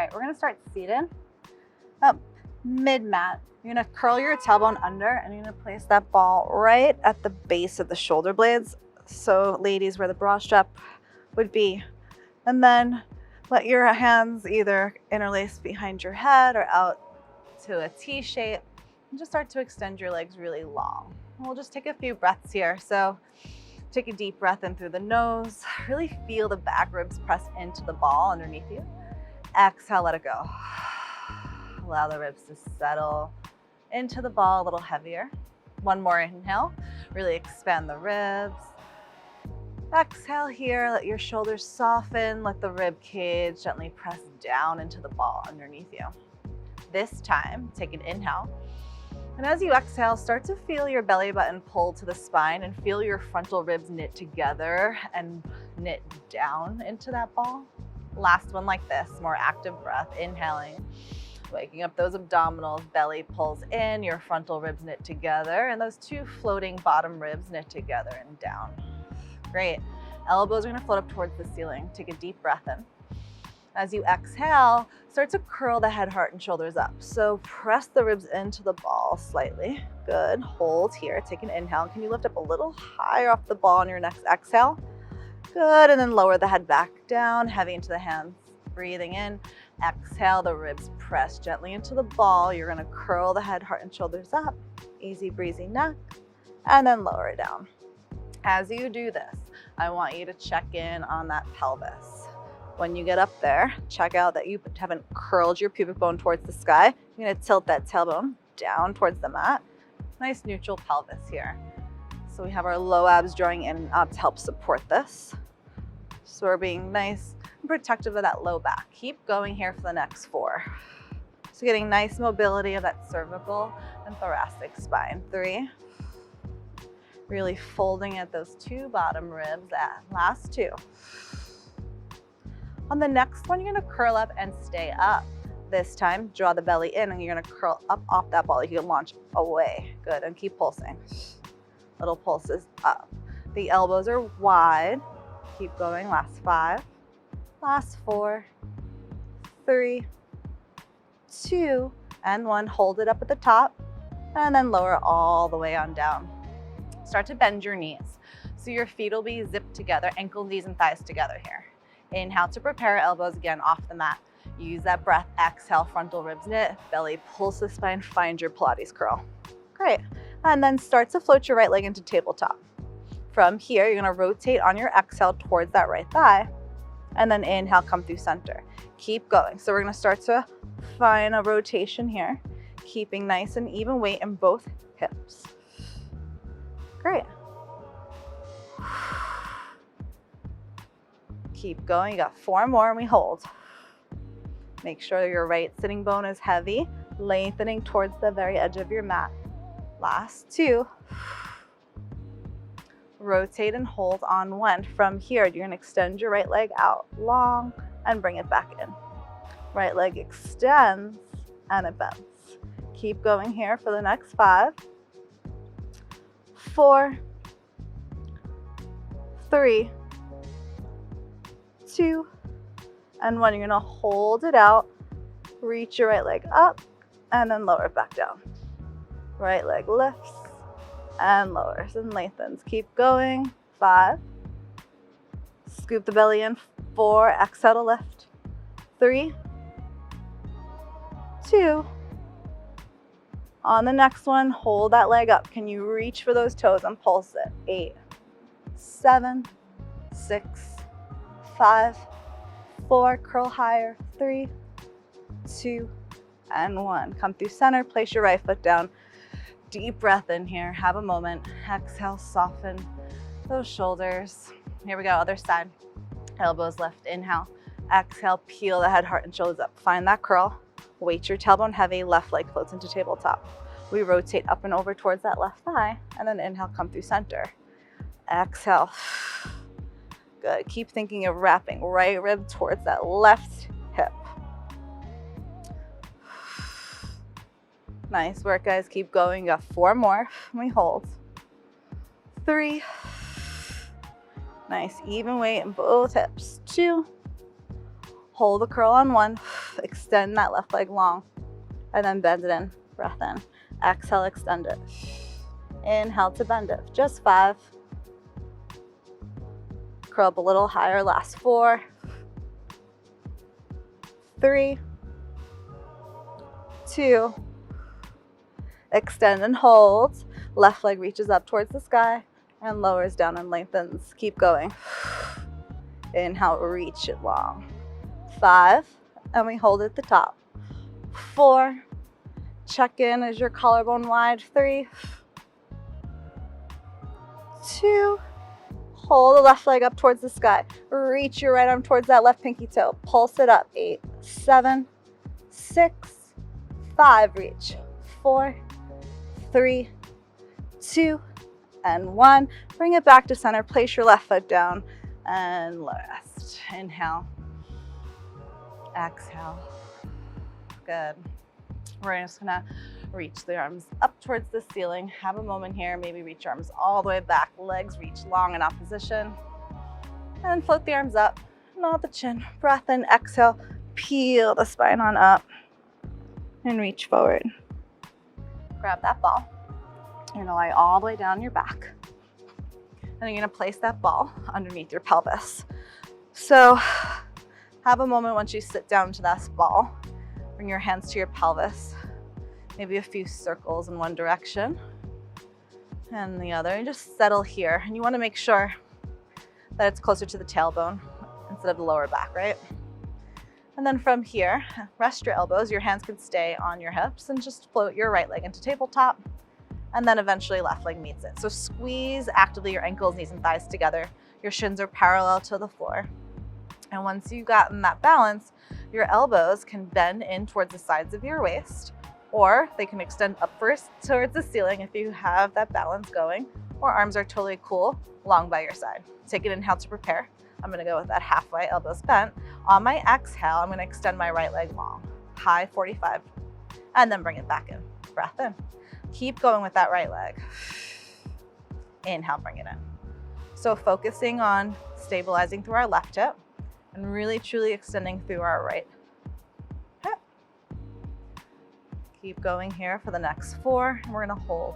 right, we're gonna start seated up mid-mat. You're gonna curl your tailbone under and you're gonna place that ball right at the base of the shoulder blades. So ladies, where the bra strap would be. And then let your hands either interlace behind your head or out to a T shape. And just start to extend your legs really long. We'll just take a few breaths here. So take a deep breath in through the nose. Really feel the back ribs press into the ball underneath you. Exhale, let it go. Allow the ribs to settle into the ball a little heavier. One more inhale. Really expand the ribs. Exhale here, let your shoulders soften, let the rib cage gently press down into the ball underneath you. This time, take an inhale. And as you exhale, start to feel your belly button pull to the spine and feel your frontal ribs knit together and knit down into that ball. Last one like this, more active breath, inhaling, waking up those abdominals, belly pulls in, your frontal ribs knit together, and those two floating bottom ribs knit together and down. Great. Elbows are gonna float up towards the ceiling. Take a deep breath in. As you exhale, start to curl the head, heart, and shoulders up. So press the ribs into the ball slightly. Good. Hold here. Take an inhale. Can you lift up a little higher off the ball on your next exhale? Good. And then lower the head back down, heavy into the hands. Breathing in. Exhale, the ribs press gently into the ball. You're gonna curl the head, heart, and shoulders up. Easy breezy neck. And then lower it down. As you do this, I want you to check in on that pelvis. When you get up there, check out that you haven't curled your pubic bone towards the sky. You're gonna tilt that tailbone down towards the mat. Nice neutral pelvis here. So we have our low abs drawing in and up to help support this. So we're being nice and protective of that low back. Keep going here for the next 4. So getting nice mobility of that cervical and thoracic spine. 3. Really folding at those 2 bottom ribs. Last 2. On the next one, you're gonna curl up and stay up. This time, draw the belly in and you're gonna curl up off that ball. You can launch away. Good, and keep pulsing. Little pulses up. The elbows are wide. Keep going, last 5. Last 4, 3, 2, and 1. Hold it up at the top and then lower all the way on down. Start to bend your knees. So your feet will be zipped together, ankles, knees, and thighs together here. Inhale to prepare, elbows again off the mat. Use that breath, exhale, frontal ribs knit, belly pulse the spine, find your Pilates curl. Great. And then start to float your right leg into tabletop. From here, you're gonna rotate on your exhale towards that right thigh, and then inhale, come through center. Keep going. So we're gonna start to find a rotation here, keeping nice and even weight in both hips. Great. Keep going. You got 4 more and we hold. Make sure your right sitting bone is heavy, lengthening towards the very edge of your mat. Last 2. Rotate and hold on 1. From here, you're gonna extend your right leg out long and bring it back in. Right leg extends and it bends. Keep going here for the next 5. 4, 3, 2, and 1. You're gonna hold it out, reach your right leg up, and then lower it back down. Right leg lifts and lowers and lengthens. Keep going. 5. Scoop the belly in. 4. Exhale to lift. 3, 2. On the next one, hold that leg up. Can you reach for those toes and pulse it? 8, 7, 6, 5, 4. Curl higher. 3, 2, and 1. Come through center. Place your right foot down. Deep breath in here. Have a moment. Exhale, soften those shoulders. Here we go, other side. Elbows lift. Inhale. Exhale, peel the head, heart, and shoulders up. Find that curl. Weight your tailbone heavy. Left leg floats into tabletop. We rotate up and over towards that left thigh. And then inhale, come through center. Exhale. Good. Keep thinking of wrapping right rib towards that left hip. Nice work, guys. Keep going. You got 4 more. We hold. 3. Nice. Even weight in both hips. 2. Hold the curl on 1. extend that left leg long, and then bend it in, breath in. Exhale, extend it. Inhale to bend it, just 5. Curl up a little higher, last 4, 3, 2, extend and hold. Left leg reaches up towards the sky and lowers down and lengthens. Keep going. Inhale, reach it long. 5, and we hold at the top. 4, check in as your collarbone wide. 3, 2, hold the left leg up towards the sky. Reach your right arm towards that left pinky toe. Pulse it up. 8, 7, 6, 5, reach. 4, 3, 2, and 1. Bring it back to center. Place your left foot down and rest. Inhale. Exhale. Good. We're just gonna reach the arms up towards the ceiling. Have a moment here. Maybe reach your arms all the way back. Legs reach long in opposition. And float the arms up. Nod the chin. Breath in. Exhale. Peel the spine on up. And reach forward. Grab that ball. You're gonna lie all the way down your back. And you're gonna place that ball underneath your pelvis. So have a moment once you sit down to that ball. Bring your hands to your pelvis. Maybe a few circles in one direction and the other. And just settle here. And you wanna make sure that it's closer to the tailbone instead of the lower back, right? And then from here, rest your elbows. Your hands can stay on your hips and just float your right leg into tabletop. And then eventually left leg meets it. So squeeze actively your ankles, knees, and thighs together. Your shins are parallel to the floor. And once you've gotten that balance, your elbows can bend in towards the sides of your waist, or they can extend up first towards the ceiling if you have that balance going, or arms are totally cool, long by your side. Take an inhale to prepare. I'm gonna go with that halfway, elbows bent. On my exhale, I'm gonna extend my right leg long, high 45, and then bring it back in. Breath in. Keep going with that right leg. Inhale, bring it in. So focusing on stabilizing through our left hip and really truly extending through our right hip. Keep going here for the next 4, and we're gonna hold.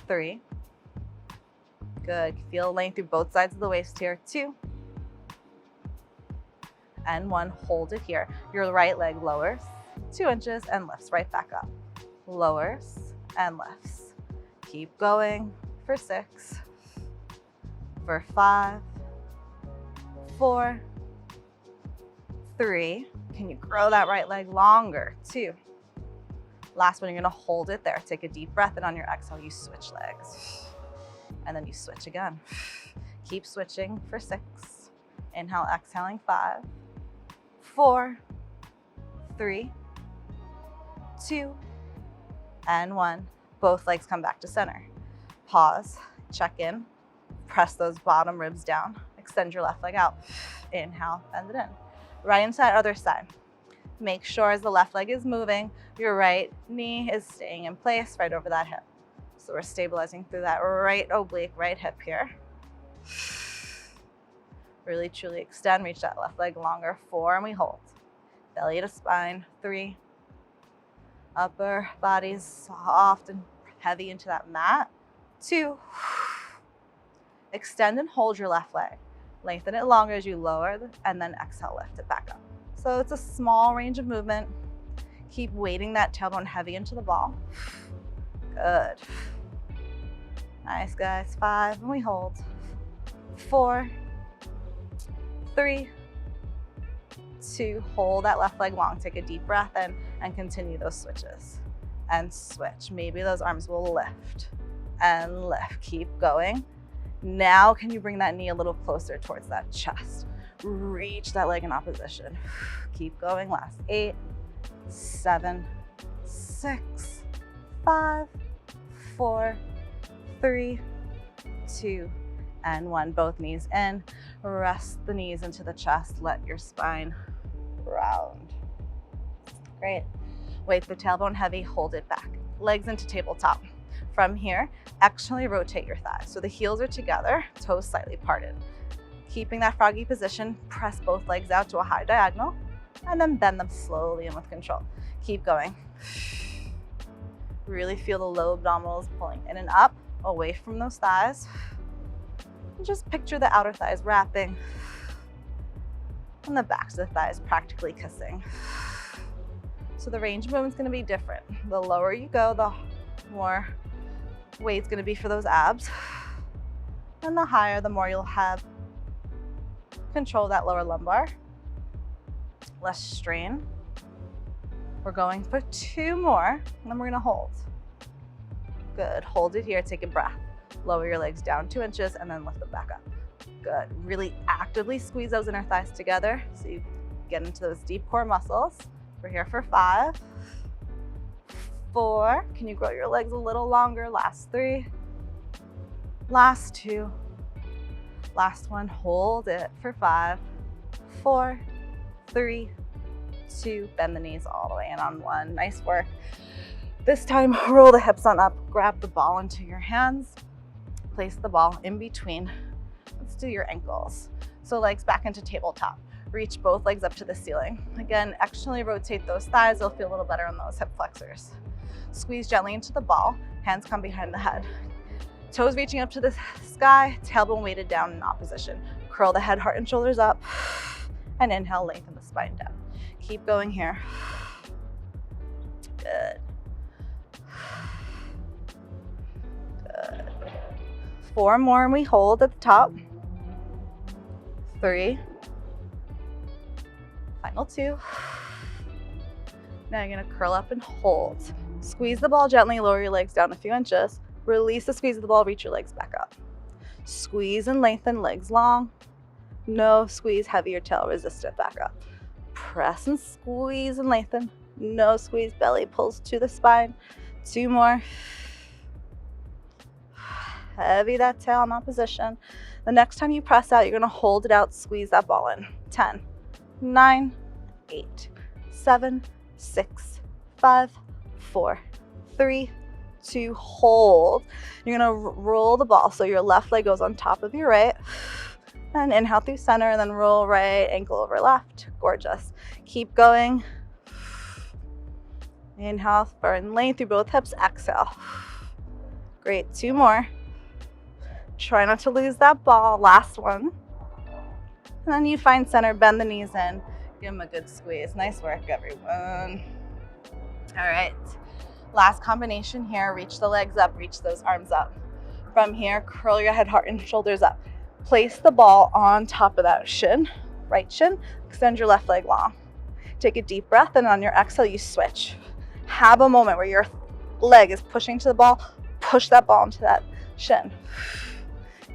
3. Good, feel length through both sides of the waist here. 2. And 1, hold it here. Your right leg lowers 2 inches and lifts right back up. Lowers and lifts. Keep going for 6, for 5, 4, 3. Can you grow that right leg longer? 2. Last one, you're gonna hold it there. Take a deep breath, and on your exhale, you switch legs. And then you switch again. Keep switching for 6. Inhale, exhaling, 5, 4, 3, 2, and 1. Both legs come back to center. Pause, check in, press those bottom ribs down, extend your left leg out. Inhale, bend it in. Right side, other side. Make sure as the left leg is moving, your right knee is staying in place right over that hip. So we're stabilizing through that right oblique, right hip here. Really truly extend, reach that left leg longer. 4, and we hold. Belly to spine. 3. Upper body's soft and heavy into that mat. 2. Extend and hold your left leg. Lengthen it longer as you lower, and then exhale, lift it back up. So it's a small range of movement. Keep weighting that tailbone heavy into the ball. Good. Nice, guys. 5, and we hold. 4, 3, 2. Hold that left leg long. Take a deep breath in and continue those switches. And switch. Maybe those arms will lift and lift. Keep going. Now, can you bring that knee a little closer towards that chest? Reach that leg in opposition. Keep going. Last 8, 7, 6, 5, 4, 3, 2, and 1. Both knees in. Rest the knees into the chest. Let your spine round. Great. Weight the tailbone heavy. Hold it back. Legs into tabletop. From here, externally rotate your thighs. So the heels are together, toes slightly parted. Keeping that froggy position, press both legs out to a high diagonal. and then bend them slowly and with control. Keep going. Really feel the low abdominals pulling in and up, away from those thighs. And just picture the outer thighs wrapping and the backs of the thighs practically kissing. So the range of movement's gonna be different. The lower you go, the more weight's gonna be for those abs. And the higher, the more you'll have control of that lower lumbar. Less strain. We're going for 2 more, and then we're gonna hold. Good, hold it here, take a breath. Lower your legs down 2 inches and then lift them back up. Good, really actively squeeze those inner thighs together so you get into those deep core muscles. We're here for 5, 4, can you grow your legs a little longer? Last 3, last 2, last 1, hold it for 5, 4, 3, 2, bend the knees all the way in on 1. Nice work. This time, roll the hips on up, grab the ball into your hands, place the ball in between. Let's do your ankles. So legs back into tabletop. Reach both legs up to the ceiling. Again, externally rotate those thighs. You'll feel a little better on those hip flexors. Squeeze gently into the ball. Hands come behind the head. Toes reaching up to the sky, tailbone weighted down in opposition. Curl the head, heart, and shoulders up. And inhale, lengthen the spine down. Keep going here. Good. Good. 4 more and we hold at the top. 3. Final 2. Now you're gonna curl up and hold. Squeeze the ball gently, lower your legs down a few inches. Release the squeeze of the ball, reach your legs back up. Squeeze and lengthen, legs long. No squeeze, heavy or tail resistant, back up. Press and squeeze and lengthen. No squeeze, belly pulls to the spine. 2 more. Heavy that tail in opposition. The next time you press out, you're gonna hold it out, squeeze that ball in. 10, 9, 8, 7, 6, 5, 4, 3, 2, hold. You're gonna roll the ball so your left leg goes on top of your right. And inhale through center and then roll right ankle over left. Gorgeous. Keep going. Inhale, burn length through both hips. Exhale. Great, 2 more. Try not to lose that ball. Last one. And then you find center, bend the knees in. Give them a good squeeze. Nice work, everyone. All right. Last combination here. Reach the legs up, reach those arms up. From here, curl your head, heart, and shoulders up. Place the ball on top of that shin, right shin. Extend your left leg long. Take a deep breath, and on your exhale, you switch. Have a moment where your leg is pushing to the ball. Push that ball into that shin.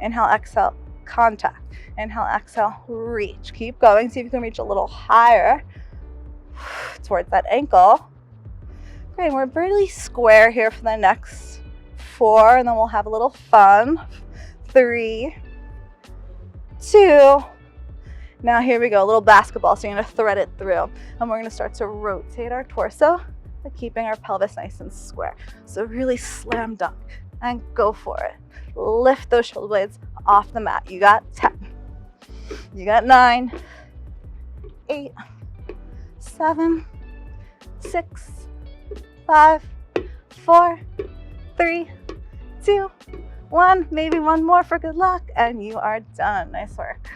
Inhale, exhale, contact. Inhale, exhale, reach. Keep going. See if you can reach a little higher towards that ankle. Great. We're really square here for the next 4, and then we'll have a little fun. 3, 2. Now here we go, a little basketball. So you're gonna thread it through, and we're gonna start to rotate our torso, but keeping our pelvis nice and square. So really slam dunk and go for it. Lift those shoulder blades off the mat. You got 10. You got 9, 8, 7, 6, 5, 4, 3, 2, 1. Maybe 1 more for good luck, and you are done. Nice work.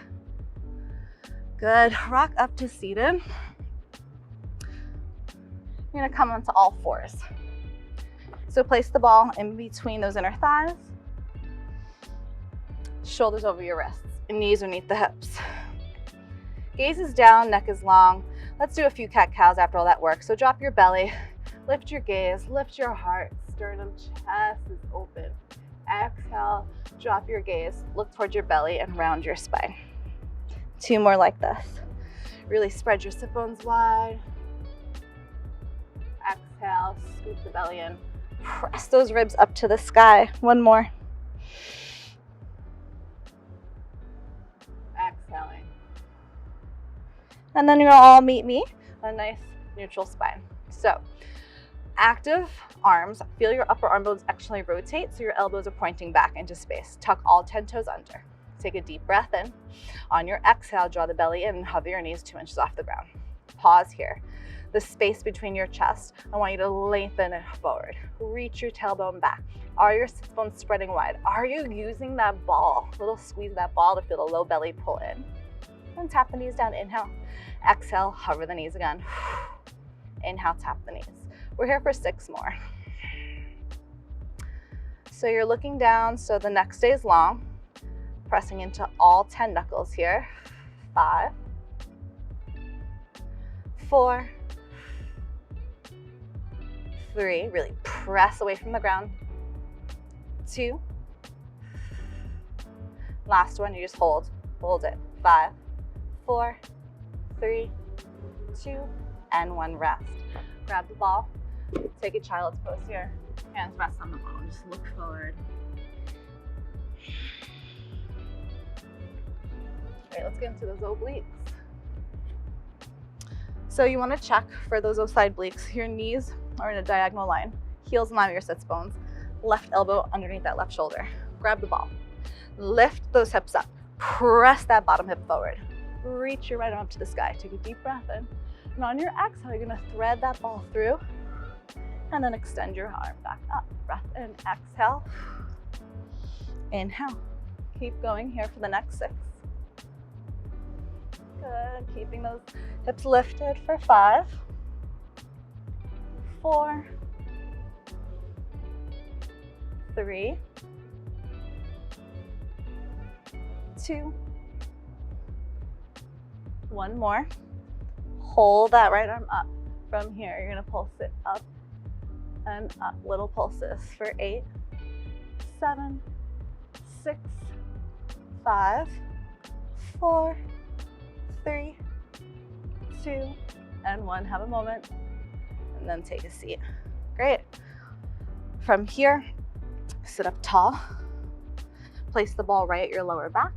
Good. Rock up to seated. You're gonna come onto all 4s. So place the ball in between those inner thighs. Shoulders over your wrists and knees underneath the hips. Gaze is down, neck is long. Let's do a few cat-cows after all that work. So drop your belly, lift your gaze, lift your heart, sternum, chest is open. Exhale, drop your gaze, look towards your belly and round your spine. 2 more like this. Really spread your sit bones wide. Exhale, scoop the belly in. Press those ribs up to the sky. 1 more. Exhaling. And then you're gonna all meet me on a nice neutral spine. So, active arms. Feel your upper arm bones externally rotate so your elbows are pointing back into space. Tuck all 10 toes under. Take a deep breath in. On your exhale, draw the belly in and hover your knees 2 inches off the ground. pause here. The space between your chest, I want you to lengthen it forward. Reach your tailbone back. Are your sits bones spreading wide? Are you using that ball, little squeeze of that ball to feel the low belly pull in? And tap the knees down, inhale. Exhale, hover the knees again. Inhale, tap the knees. We're here for 6 more. So you're looking down, so the neck stays long. Pressing into all 10 knuckles here. 5, 4, 3, really press away from the ground. 2, last one, you just hold it. 5, 4, 3, 2, and 1, rest. Grab the ball, take a child's pose here. Hands rest on the ball, just look forward. All right, let's get into those obliques. So you want to check for those side obliques. Your knees are in a diagonal line, heels in line with your sits bones, left elbow underneath that left shoulder. Grab the ball, lift those hips up, press that bottom hip forward, reach your right arm up to the sky. Take a deep breath in, and on your exhale, you're going to thread that ball through, and then extend your arm back up. Breath in, exhale, inhale. Keep going here for the next 6. Good, keeping those hips lifted for 5, 4, 3, 2, 1 more. Hold that right arm up. From here, you're gonna pulse it up and up. Little pulses for 8, 7, 6, 5, 4, 3, 2, and 1. Have a moment, and then take a seat. Great. From here, sit up tall. Place the ball right at your lower back.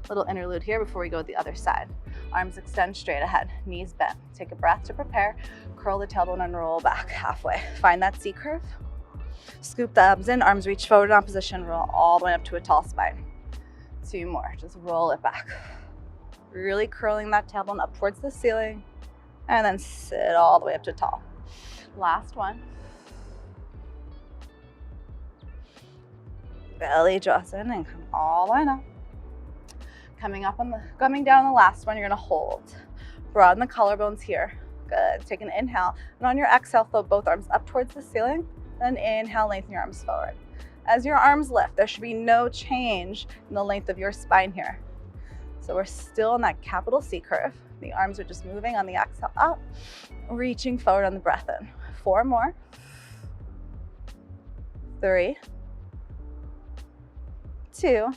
Little interlude here before we go to the other side. Arms extend straight ahead, knees bent. Take a breath to prepare. Curl the tailbone and roll back halfway. Find that C curve. Scoop the abs in, arms reach forward in opposition, roll all the way up to a tall spine. 2 more, just roll it back. Really curling that tailbone up towards the ceiling, and then sit all the way up to tall. Last one. Belly draws in and come all the way up. Coming down on the last one, you're gonna hold. Broaden the collarbones here. Good, take an inhale, and on your exhale, float both arms up towards the ceiling, then inhale, lengthen your arms forward. As your arms lift, there should be no change in the length of your spine here. So we're still in that capital C curve. The arms are just moving on the exhale up, reaching forward on the breath in. 4 more. 3, 2.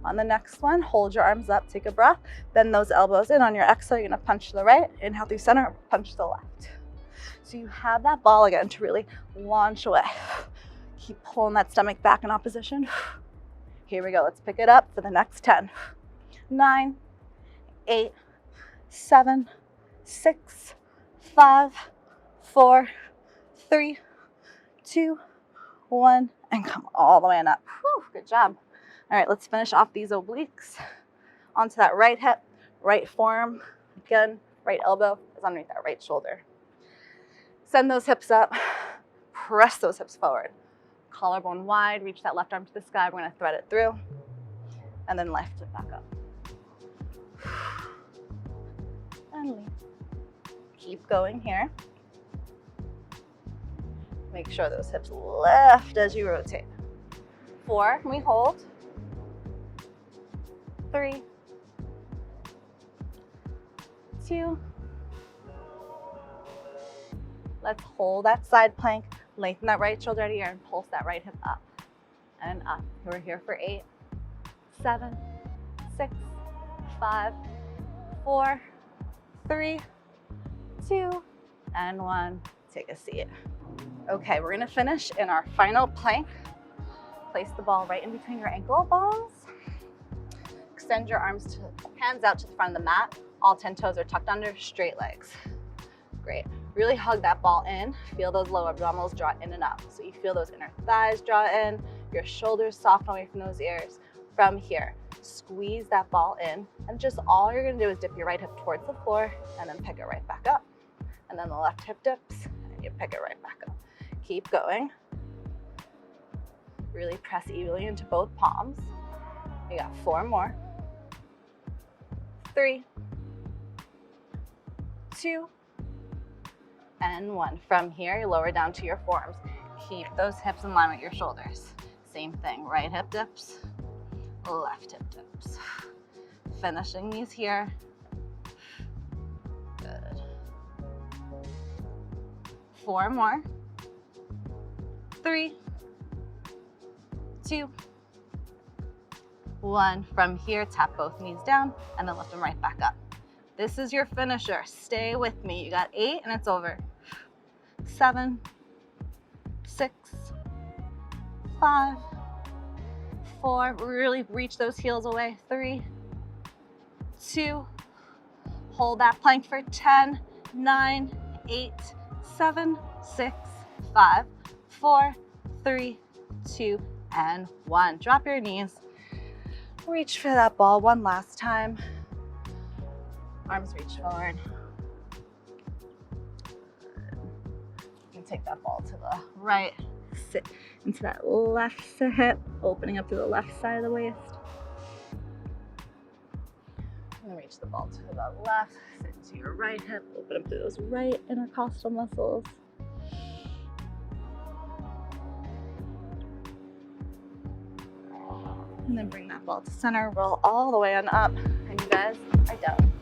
On the next one, hold your arms up, take a breath, bend those elbows in. On your exhale, you're gonna punch to the right, inhale through center, punch to the left. So you have that ball again to really launch away. Keep pulling that stomach back in opposition. Here we go, let's pick it up for the next 10. 9, 8, 7, 6, 5, 4, 3, 2, 1, and come all the way on up. Whew, good job. All right, let's finish off these obliques. Onto that right hip, right forearm. Again, right elbow is underneath that right shoulder. Send those hips up, press those hips forward. Collarbone wide, reach that left arm to the sky. We're gonna thread it through, and then lift it back up. And lean. Keep going here. Make sure those hips lift as you rotate. 4, we hold. 3, 2. Let's hold that side plank, lengthen that right shoulder out of here, and pulse that right hip up and up. We're here for 8, 7, 6, 5, 4, 3, 2, and 1. Take a seat. Okay, we're gonna finish in our final plank. Place the ball right in between your ankle bones. Extend your hands out to the front of the mat. All 10 toes are tucked under, straight legs. Great. Really hug that ball in. Feel those lower abdominals draw in and up. So you feel those inner thighs draw in, your shoulders soften away from those ears. From here, Squeeze that ball in, and just all you're gonna do is dip your right hip towards the floor and then pick it right back up. And then the left hip dips and you pick it right back up. Keep going. Really press evenly into both palms. You got 4 more. 3, 2, and 1. From here, you lower down to your forearms. Keep those hips in line with your shoulders. Same thing, right hip dips, left hip dips. Finishing these here. Good. 4 more. 3, 2, 1. From here, tap both knees down and then lift them right back up. This is your finisher. Stay with me. You got 8 and it's over. 7, 6, 5, 4. Really reach those heels away. 3, 2. Hold that plank for 10, 9, 8, 7, 6, 5, 4, 3, 2, and 1. Drop your knees. Reach for that ball one last time. Arms reach forward. You can take that ball to the right. Sit into that left hip, opening up to the left side of the waist. And then reach the ball to the left, sit into your right hip, open up through those right intercostal muscles. And then bring that ball to center, roll all the way on up, and you guys are done.